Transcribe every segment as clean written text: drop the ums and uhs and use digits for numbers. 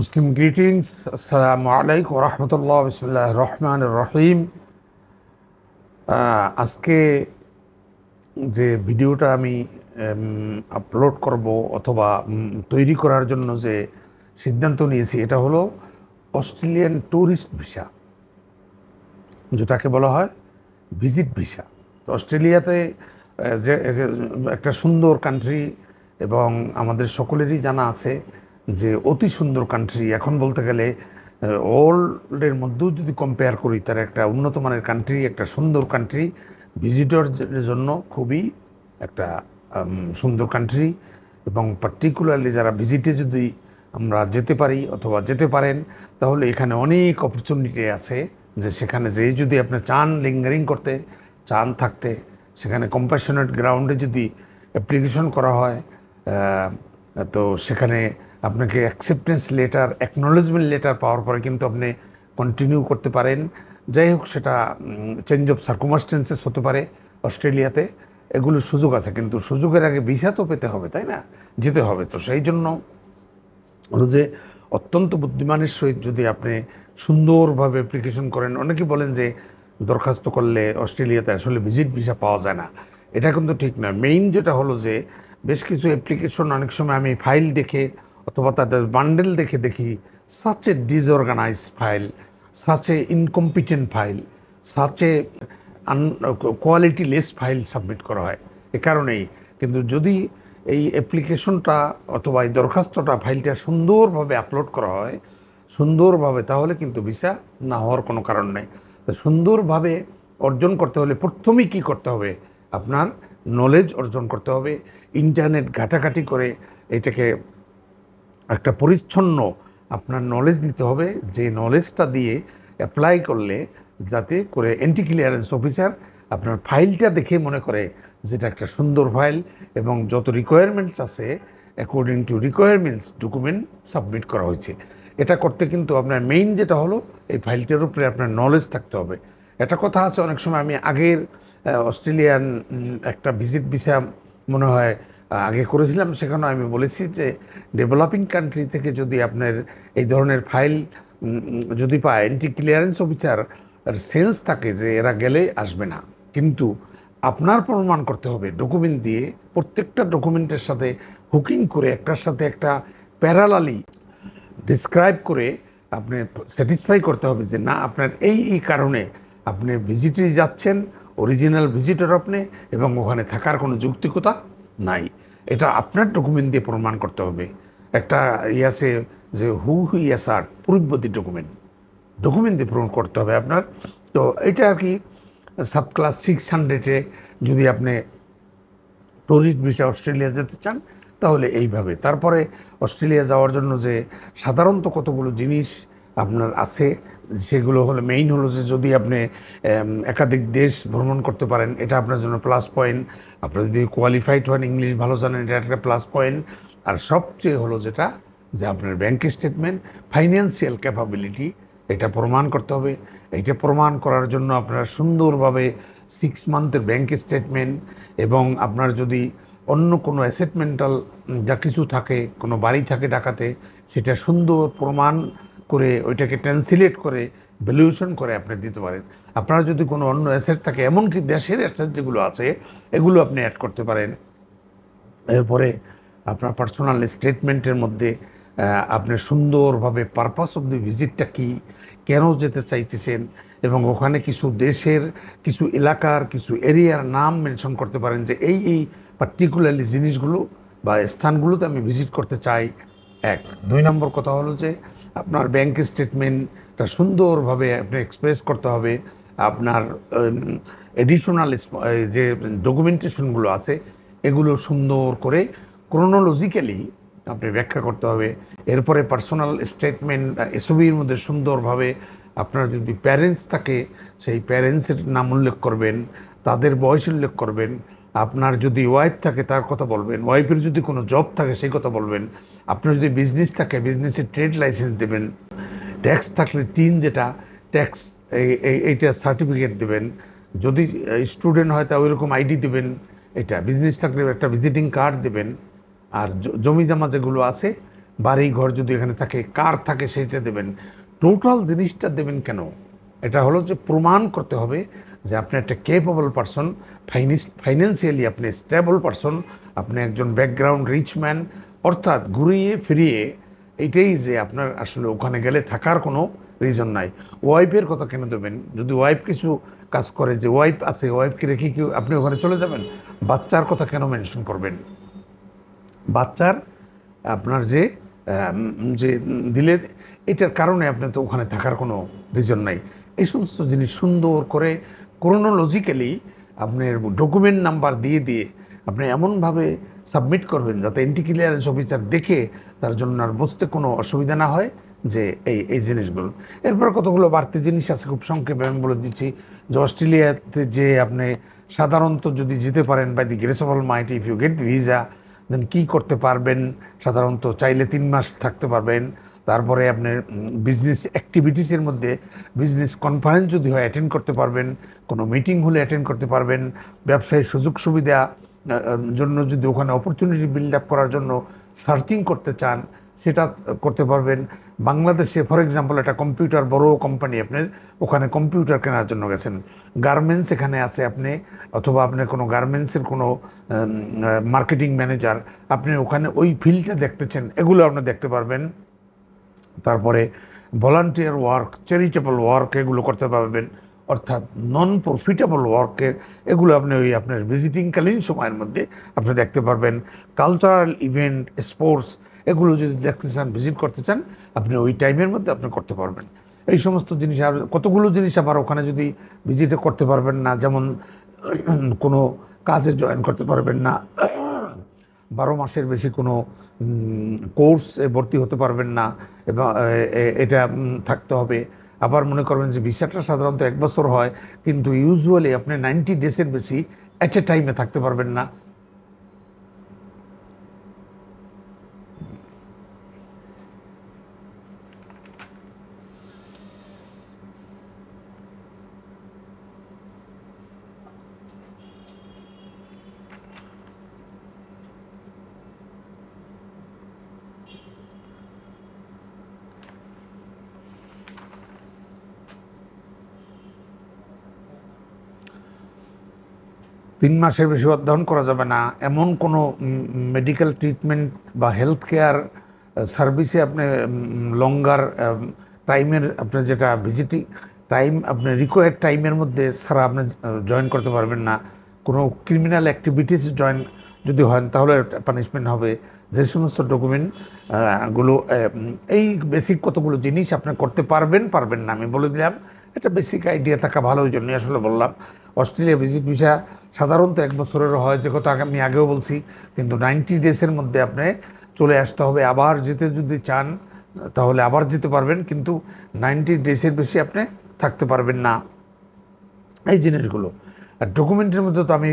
মুসলিম greetings, আসসালামু আলাইকুম রহমতুল্লাহ, বিসমিল্লাহ রহমান রহিম। আজকে যে ভিডিওটা আমি আপলোড করব অথবা তৈরি করার জন্য যে সিদ্ধান্ত নিয়েছি, এটা হলো অস্ট্রেলিয়ান ট্যুরিস্ট ভিসা, যেটাকে বলা হয় ভিজিট ভিসা। তো অস্ট্রেলিয়াতে যে একটা সুন্দর কান্ট্রি, এবং আমাদের সকলেরই জানা আছে যে অতি সুন্দর কান্ট্রি। এখন বলতে গেলে ওয়ার্ল্ডের মধ্যেও যদি কম্পেয়ার করি, তার একটা উন্নত মানের কান্ট্রি, একটা সুন্দর কান্ট্রি, ভিজিটরদের জন্য খুবই একটা সুন্দর কান্ট্রি। এবং পার্টিকুলারলি যারা ভিজিটে যদি আমরা যেতে পারি অথবা যেতে পারেন, তাহলে এখানে অনেক অপরচুনিটি আছে। যে সেখানে যেয়ে যদি আপনি চান লিঙ্গারিং করতে, চান থাকতে, সেখানে কম্প্যাশনেট গ্রাউন্ডে যদি অ্যাপ্লিকেশন করা হয়, তো সেখানে আপনাকে অ্যাকসেপ্টেন্স লেটার, অ্যাকনোলেজমেন্ট লেটার পাওয়ার পরে কিন্তু আপনি কন্টিনিউ করতে পারেন। যাই হোক, সেটা চেঞ্জ অফ সার্কুমাস্টেন্সেস হতে পারে অস্ট্রেলিয়াতে। এগুলোর সুযোগ আছে, কিন্তু সুযোগের আগে ভিসা তো পেতে হবে, তাই না? যেতে হবে। তো সেই জন্য হলো যে অত্যন্ত বুদ্ধিমানের সহিত যদি আপনি সুন্দরভাবে অ্যাপ্লিকেশন করেন। অনেকে বলেন যে দরখাস্ত করলে অস্ট্রেলিয়াতে আসলে ভিজিট ভিসা পাওয়া যায় না। এটা কিন্তু ঠিক নয়। মেইন যেটা হলো যে বেশ কিছু অ্যাপ্লিকেশন অনেক সময় আমি ফাইল দেখে অথবা তাদের বান্ডেল দেখে দেখি such a disorganise file, such a incompetent file, such a quality less file submit করা হয়। এ কারণেই কিন্তু যদি এই অ্যাপ্লিকেশনটা অথবা এই দরখাস্তটা, ফাইলটা সুন্দরভাবে আপলোড করা হয় সুন্দরভাবে, তাহলে কিন্তু ভিসা না হওয়ার কোনো কারণ নেই। তো সুন্দরভাবে অর্জন করতে হলে প্রথমেই কী করতে হবে? আপনার নলেজ অর্জন করতে হবে। ইন্টারনেট ঘাটাঘাটি করে এটাকে একটা পরিচ্ছন্ন আপনার নলেজ নিতে হবে, যে নলেজটা দিয়ে অ্যাপ্লাই করলে যাতে করে এন্টি ক্লিয়ারেন্স অফিসার আপনার ফাইলটা দেখে মনে করে যেটা একটা সুন্দর ফাইল, এবং যত রিকোয়ারমেন্টস আছে according to requirements document submit করা হয়েছে। এটা করতে কিন্তু আপনার মেইন যেটা হলো এই ফাইলটার উপরে আপনার নলেজ থাকতে হবে। একটা কথা আছে, অনেক সময় আমি আগের অস্ট্রেলিয়ান একটা ভিজিট ভিসা মনে হয় আগে করেছিলাম, সেখানে আমি বলেছি যে ডেভেলপিং কান্ট্রি থেকে যদি আপনার এই ধরনের ফাইল যদি পায়, এন্টি ক্লিয়ারেন্স অফিসার সেন্স থাকে যে এরা গেলে আসবে না, কিন্তু আপনার প্রমাণ করতে হবে ডকুমেন্ট দিয়ে, প্রত্যেকটা ডকুমেন্টের সাথে হুকিং করে একটার সাথে একটা প্যারালালি ডিসক্রাইব করে আপনি স্যাটিসফাই করতে হবে যে না, আপনার এই কারণে আপনি ভিজিটে যাচ্ছেন, অরিজিনাল ভিজিটর আপনি, এবং ওখানে থাকার কোনো যৌক্তিকতা নাই। এটা আপনার ডকুমেন্ট দিয়ে প্রমাণ করতে হবে। একটা আছে যে হু ইয়াস আর প্রুফ দি ডকুমেন্ট দিয়ে প্রমাণ করতে হবে আপনার। তো এটা আর কি সাব ক্লাস 600-এ যদি আপনি ট্যুরিস্ট ভিসা অস্ট্রেলিয়া যেতে চান, তাহলে এইভাবে। তারপরে অস্ট্রেলিয়া যাওয়ার জন্য যে সাধারণত কতগুলো জিনিস আপনার আছে, সেগুলো হলো মেইন হলো যে যদি আপনি একাধিক দেশ ভ্রমণ করতে পারেন, এটা আপনার জন্য প্লাস পয়েন্ট। আপনি যদি কোয়ালিফাইড হন, ইংলিশ ভালো জানেন, এটা একটা প্লাস পয়েন্ট। আর সবচেয়ে হলো যেটা, যে আপনার ব্যাংক স্টেটমেন্ট, ফাইন্যান্সিয়াল ক্যাপাবিলিটি, এটা প্রমাণ করতে হবে। এইটা প্রমাণ করার জন্য আপনারা সুন্দরভাবে 6 মান্থের ব্যাংক স্টেটমেন্ট, এবং আপনার যদি অন্য কোনো অ্যাসেটমেন্টাল যা কিছু থাকে, কোনো বাড়ি থাকে ঢাকাতে, সেটা সুন্দর প্রমাণ করে ওইটাকে ট্রান্সলেট করে ভ্যালুয়েশন করে আপনি দিতে পারেন। আপনার যদি কোনো অন্য অ্যাসেট থাকে, এমনকি দেশের অ্যাসেট যেগুলো আছে, এগুলো আপনি অ্যাড করতে পারেন। এরপরে আপনার পার্সোনাল স্টেটমেন্টের মধ্যে আপনি সুন্দরভাবে পারপাস অফ দি ভিজিটটা কী, কেন যেতে চাইতেছেন, এবং ওখানে কিছু দেশের, কিছু এলাকার, কিছু এরিয়ার নাম মেনশন করতে পারেন যে এই পার্টিকুলারলি জিনিসগুলো বা স্থানগুলোতে আমি ভিজিট করতে চাই। 2 নম্বর কথা হলো যে আপনার ব্যাংক স্টেটমেন্টটা সুন্দরভাবে আপনি এক্সপ্রেস করতে হবে। আপনার এডিশনাল যে ডকুমেন্টেশনগুলো আছে, এগুলো সুন্দর করে ক্রোনোলজিক্যালি আপনি ব্যাখ্যা করতে হবে। এরপরে পার্সোনাল স্টেটমেন্ট এসবির মধ্যে সুন্দরভাবে আপনার যদি প্যারেন্টস থাকে, সেই প্যারেন্টসের নাম উল্লেখ করবেন, তাদের বয়স উল্লেখ করবেন। আপনার যদি ওয়াইফ থাকে তার কথা বলবেন, ওয়াইফের যদি কোনো জব থাকে সেই কথা বলবেন। আপনার যদি বিজনেস থাকে, বিজনেসের ট্রেড লাইসেন্স দেবেন। ট্যাক্স থাকলে যেটা ট্যাক্স, এইটা সার্টিফিকেট দেবেন। যদি স্টুডেন্ট হয় তা ওইরকম আইডি দেবেন। এটা বিজনেস থাকলে একটা ভিজিটিং কার্ড দেবেন। আর জমি জমা যেগুলো আছে, বাড়ি ঘর যদি এখানে থাকে, কার থাকে সেইটা দেবেন, টোটাল জিনিসটা দেবেন কেন? এটা হলো যে প্রমাণ করতে হবে যে আপনি একটা কেপেবল পারসন, ফাইন্যান্সিয়ালি আপনি স্টেবল পারসন, আপনি একজন ব্যাকগ্রাউন্ড রিচ ম্যান। অর্থাৎ ঘুরিয়ে ফিরিয়ে এইটাই যে আপনার আসলে ওখানে গেলে থাকার কোনো রিজন নাই। ওয়াইফের কথা কেন দেবেন? যদি ওয়াইফ কিছু কাজ করে, যে ওয়াইফ আছে, ওয়াইফকে রেখে কি আপনি ওখানে চলে যাবেন? বাচ্চার কথা কেন মেনশন করবেন? বাচ্চার আপনার যে যে দিলে, এটার কারণে আপনি তো ওখানে থাকার কোনো রিজন নাই। এই সমস্ত জিনিস সুন্দর করে ক্রোনোলজিক্যালি আপনার ডকুমেন্ট নাম্বার দিয়ে দিয়ে আপনি এমনভাবে সাবমিট করবেন যাতে এন্টি ক্লিয়ারেন্স অফিসার দেখে তার জন্য আর বুঝতে কোনো অসুবিধা না হয় যে এই জিনিসগুলো। এরপর কতগুলো বাড়তি জিনিস আছে, খুব সংক্ষেপে আমি বলে দিচ্ছি। যে অস্ট্রেলিয়াতে যে আপনি সাধারণত যদি যেতে পারেন, by the grace of almighty, if you get visa, then কী করতে পারবেন? সাধারণত চাইলে 3 মাস থাকতে পারবেন। তারপরে আপনার বিজনেস অ্যাক্টিভিটিসের মধ্যে বিজনেস কনফারেন্স যদি হয় অ্যাটেন্ড করতে পারবেন, কোনো মিটিং হলে অ্যাটেন্ড করতে পারবেন, ব্যবসায়িক সুযোগ সুবিধা জন্য যদি ওখানে অপরচুনিটি বিল্ড আপ করার জন্য সার্চিং করতে চান, সেটা করতে পারবেন। বাংলাদেশে ফর এক্সাম্পল একটা কম্পিউটার বড় কোম্পানি, আপনার ওখানে কম্পিউটার কেনার জন্য গেছেন, গার্মেন্টস এখানে আছে আপনি, অথবা আপনার কোনো গার্মেন্টসের কোনো মার্কেটিং ম্যানেজার, আপনি ওখানে ওই ফিল্ডটা দেখতেছেন, এগুলো আপনি দেখতে পারবেন। তারপরে ভলান্টিয়ার ওয়ার্ক, চ্যারিটেবল ওয়ার্ক, এগুলো করতে পারবেন। অর্থাৎ নন প্রফিটেবল ওয়ার্কে এগুলো আপনি ওই আপনার ভিজিটিংকালীন সময়ের মধ্যে আপনি দেখতে পারবেন। কালচারাল ইভেন্ট, স্পোর্টস, এগুলো যদি দেখতে চান, ভিজিট করতে চান, আপনি ওই টাইমের মধ্যে আপনি করতে পারবেন। এই সমস্ত জিনিস, আর কতগুলো জিনিস আবার ওখানে যদি ভিজিটে করতে পারবেন না, যেমন কোনো কাজে জয়েন করতে পারবেন না, 12 মাসের বেশি কোনো কোর্সে ভর্তি হতে পারবেন না, এবং এটা থাকতে হবে। আবার মনে করবেন যে ভিসাটা সাধারণত 1 বছর হয়, কিন্তু ইউজুয়ালি আপনি 90 ডেজের বেশি অ্যাট এ টাইমে থাকতে পারবেন না। 3 মাসের বেশি অধ্যয়ন করা যাবে না। এমন কোনো মেডিকেল ট্রিটমেন্ট বা হেলথ কেয়ার সার্ভিসে আপনি লঙ্গার টাইমের আপনার যেটা ভিজিটিং টাইম, আপনি রিকোয়ার্ড টাইমের মধ্যে ছাড়া আপনি জয়েন করতে পারবেন না। কোনো ক্রিমিনাল অ্যাক্টিভিটিস জয়েন যদি হন, তাহলে পানিশমেন্ট হবে। যে সমস্ত ডকুমেন্ট গুলো, এই বেসিক কতগুলো জিনিস আপনি করতে পারবেন পারবেন না আমি বলে দিলাম। একটা বেসিক আইডিয়া থাকা ভালো, ওই জন্যই আসলে বললাম। অস্ট্রেলিয়া ভিজিট ভিসা সাধারণত 1 বছরের হয়, যে কথা আমি আগেও বলছি, কিন্তু 90 ডেজের মধ্যে আপনি চলে আসতে হবে। আবার যেতে যদি চান তাহলে আবার যেতে পারবেন, কিন্তু 90 ডেজের বেশি আপনি থাকতে পারবেন না। এই জিনিসগুলো আর ডকুমেন্টের মধ্যে তো আমি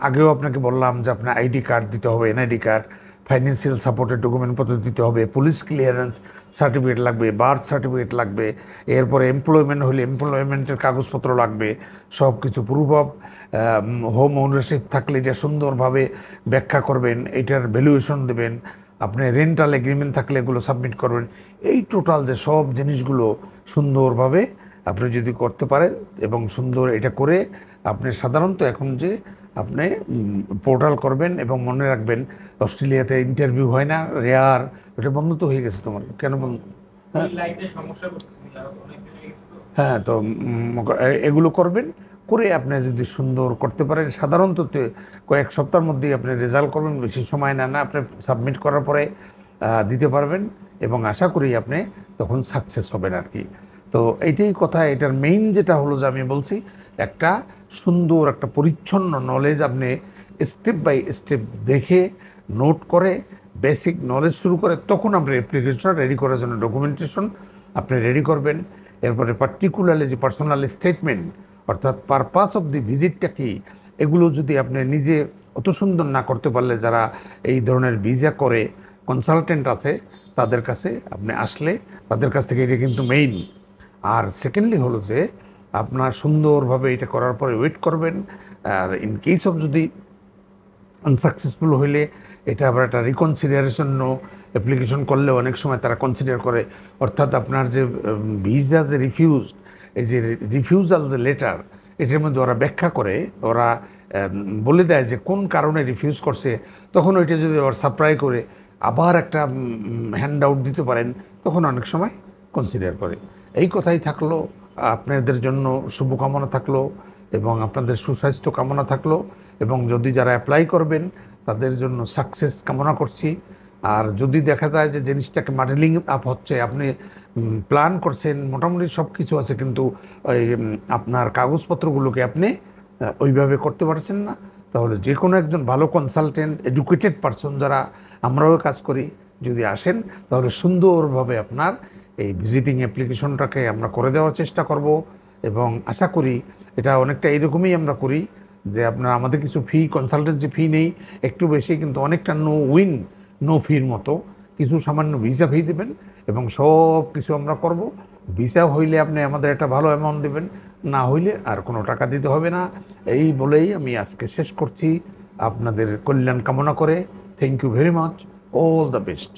আগেও আপনাকে বললাম যে আপনার আইডি কার্ড দিতে হবে, এনআইডি কার্ড, ফাইন্যান্সিয়াল সাপোর্টের ডকুমেন্টপত্র দিতে হবে, পুলিশ ক্লিয়ারেন্স সার্টিফিকেট লাগবে, বার্থ সার্টিফিকেট লাগবে, এরপরে এমপ্লয়মেন্ট হলে এমপ্লয়মেন্টের কাগজপত্র লাগবে, সব কিছু প্রুফ অফ হোম ওনারশিপ থাকলে এটা সুন্দরভাবে ব্যাখ্যা করবেন, এটার ভ্যালুয়েশন দেবেন, আপনি রেন্টাল এগ্রিমেন্ট থাকলে এগুলো সাবমিট করবেন। এই টোটাল যে সব জিনিসগুলো সুন্দরভাবে আপনি যদি করতে পারেন এবং সুন্দর এটা করে আপনি সাধারণত এখন যে আপনি পোর্টাল করবেন, এবং মনে রাখবেন অস্ট্রেলিয়াতে ইন্টারভিউ হয় না, রেয়ার। এটা বন্ধ তো হয়ে গেছে তোমার, কেন বন্ধ? হ্যাঁ, তো এগুলো করবেন, করে আপনি যদি সুন্দর করতে পারেন, সাধারণত কয়েক সপ্তাহের মধ্যেই আপনি রেজাল্ট করবেন, বেশি সময় না আপনি সাবমিট করার পরে দিতে পারবেন, এবং আশা করি আপনি তখন সাকসেস হবেন আর কি। তো এইটাই কথা। এটার মেইন যেটা হলো যে আমি বলছি, একটা সুন্দর একটা পরিচ্ছন্ন নলেজ আপনি স্টেপ বাই স্টেপ দেখে নোট করে বেসিক নলেজ শুরু করে, তখন আপনি অ্যাপ্লিকেশন রেডি করার জন্য ডকুমেন্টেশন আপনি রেডি করবেন। এরপরে পার্টিকুলারলি যে পার্সোনাল স্টেটমেন্ট, অর্থাৎ পারপাস অফ দি ভিজিটটা কী, এগুলো যদি আপনি নিজে অত সুন্দর না করতে পারলে, যারা এই ধরনের ভিসা করে কনসালটেন্ট আছে, তাদের কাছে আপনি আসলে তাদের কাছ থেকে এটা কিন্তু মেইন। আর সেকেন্ডলি হলো যে আপনার সুন্দরভাবে এটা করার পরে ওয়েট করবেন। আর ইন কেস অফ যদি আনসাকসেসফুল হইলে এটা আবার একটা রিকনসিডারেশন অ্যাপ্লিকেশন করলে অনেক সময় তারা কনসিডার করে, অর্থাৎ আপনার যে ভিসা যে রিফিউজ, এই যে রিফিউজাল যে লেটার, এটার মধ্যে ওরা ব্যাখ্যা করে, ওরা বলে দেয় যে কোন কারণে রিফিউজ করছে। তখন ওইটা যদি আবার সাপ্লাই করে আবার একটা হ্যান্ড আউট দিতে পারেন, তখন অনেক সময় কনসিডার করে। এই কথাই থাকলো, আপনাদের জন্য শুভকামনা থাকলো এবং আপনাদের সুস্বাস্থ্য কামনা থাকলো, এবং যদি যারা অ্যাপ্লাই করবেন তাদের জন্য সাকসেস কামনা করছি। আর যদি দেখা যায় যে জিনিসটাকে মডেলিং আপ হচ্ছে, আপনি প্ল্যান করছেন, মোটামুটি সব কিছু আছে, কিন্তু ওই আপনার কাগজপত্রগুলোকে আপনি ওইভাবে করতে পারছেন না, তাহলে যে কোনো একজন ভালো কনসালটেন্ট, এডুকেটেড পারসন যারা আমরাও কাজ করি, যদি আসেন তাহলে সুন্দরভাবে আপনার এই ভিজিটিং অ্যাপ্লিকেশনটাকে আমরা করে দেওয়ার চেষ্টা করব। এবং আশা করি এটা অনেকটা এইরকমই আমরা করি যে আপনার আমাদের কিছু ফি, কনসালটেন্সি ফি নেই, একটু বেশি, কিন্তু অনেকটা নো উইন নো ফির মতো কিছু সামান্য ভিসা ফি দেবেন এবং সব কিছু আমরা করব। ভিসা হইলে আপনি আমাদের একটা ভালো অ্যামাউন্ট দেবেন, না হইলে আর কোনো টাকা দিতে হবে না। এই বলেই আমি আজকে শেষ করছি, আপনাদের কল্যাণ কামনা করে। Thank you very much, all the best.